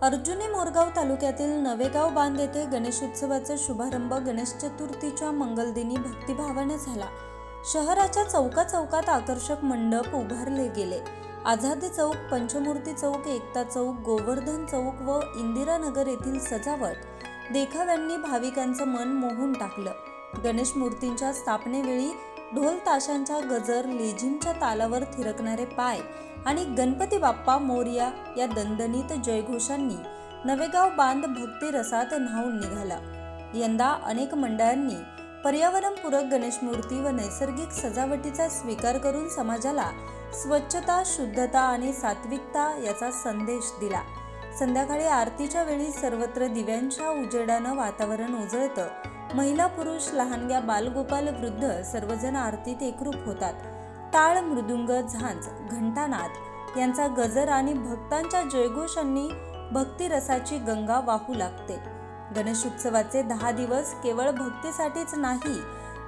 अर्जुनी मोरगाव तालुक्यातील नवेगाव बांध येथे गणेशोत्सवाचा शुभारंभ गणेश चतुर्थीच्या मंगलदिनी भक्तिभावाने झाला। शहराच्या चौकात आकर्षक मंडप उभारले गेले। आझाद चौक, पंचमूर्ती चौक, एकता चौक, गोवर्धन चौक व इंदिरानगर येथील सजावट देखाव्यांनी भाविकांचं मन मोहून टाकलं। गणेश मूर्तींच्या स्थापनेवेळी ढोल ताशांचा गजर, लेझिमच्या तालावर थिरकणारे पाय आणि गणपती बाप्पा मोरया या दणदणीत जयघोषांनी नवेगाव बांध भक्ती रसात न्हाऊन निघाला। यंदा अनेक मंडळांनी पर्यावरणपूरक गणेश मूर्ती व नैसर्गिक सजावटीचा स्वीकार करून समाजाला स्वच्छता, शुद्धता आणि सात्विकता याचा संदेश दिला। संध्याकाळी आरतीच्या वेळी सर्वत्र दिव्यांच्या उजेडानं वातावरण उजळतं। महिला, पुरुष, लहानग्या, बालगोपाल, वृद्ध सर्वजण आरतीत एकरूप होतात। टाळ, मृदुंग, झांज, घंटानाद यांचा गजर आणि भक्तांच्या जयघोषांनी भक्तिरसाची गंगा वाहू लागते। गणेश उत्सवाचे 10 दिवस केवळ भक्तीसाठीच नाही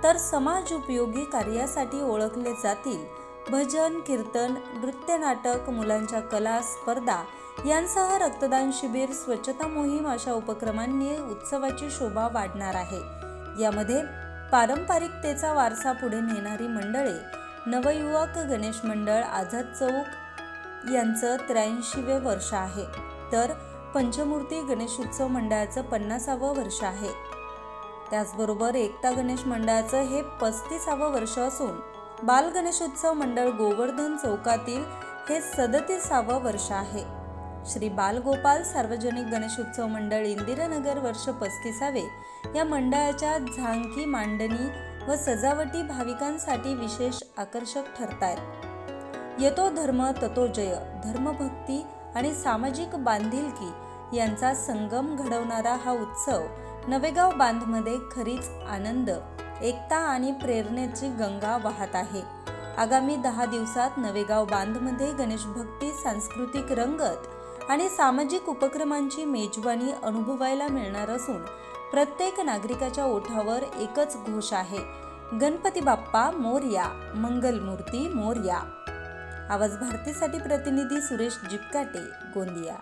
तर समाज उपयोगी कार्यासाठी ओळखले जातील। भजन, कीर्तन, नृत्य, नाटक, मुलांच्या कला स्पर्धा यांसह रक्तदान शिबिर, स्वच्छता मोहीम अशा उपक्रमांनी उत्सवाची शोभा वाढणार आहे। यामध्ये पारंपरिकतेचा वारसा पुढे नेणारी मंडळे नवयुवक गणेश मंडळ आझाद चौक यांचं 83वे वर्ष आहे, तर पंचमूर्ती गणेशोत्सव मंडळाचं 50वं वर्ष आहे। त्याचबरोबर एकता गणेश मंडळाचं हे 35वं वर्ष असून बाल गणेशोत्सव मंडळ गोवर्धन चौकातील हे 37वं वर्ष आहे। श्री बालगोपाल सार्वजनिक गणेशोत्सव मंडळ इंदिरानगर वर्ष 35वे या मंडळाच्या झांकी, मांडणी व सजावटी भाविकांसाठी विशेष आकर्षक ठरतायत। येतो धर्म ततो जय, धर्मभक्ती आणि सामाजिक बांधिलकी यांचा संगम घडवणारा हा उत्सव नवेगाव बांधमध्ये खरीच आनंद, एकता आणि प्रेरणेची गंगा वाहत आहे। आगामी 10 दिवसात नवेगाव बांधमध्ये गणेश भक्ती, सांस्कृतिक रंगत आणि सामाजिक उपक्रमांची मेजवानी अनुभवायला मिळणार असून प्रत्येक नागरिकाच्या ओठावर एकच घोष आहे, गणपती बाप्पा मोरया, मंगलमूर्ती मोरया। आवाज भारतीसाठी प्रतिनिधी सुरेश जिपकाटे, गोंदिया।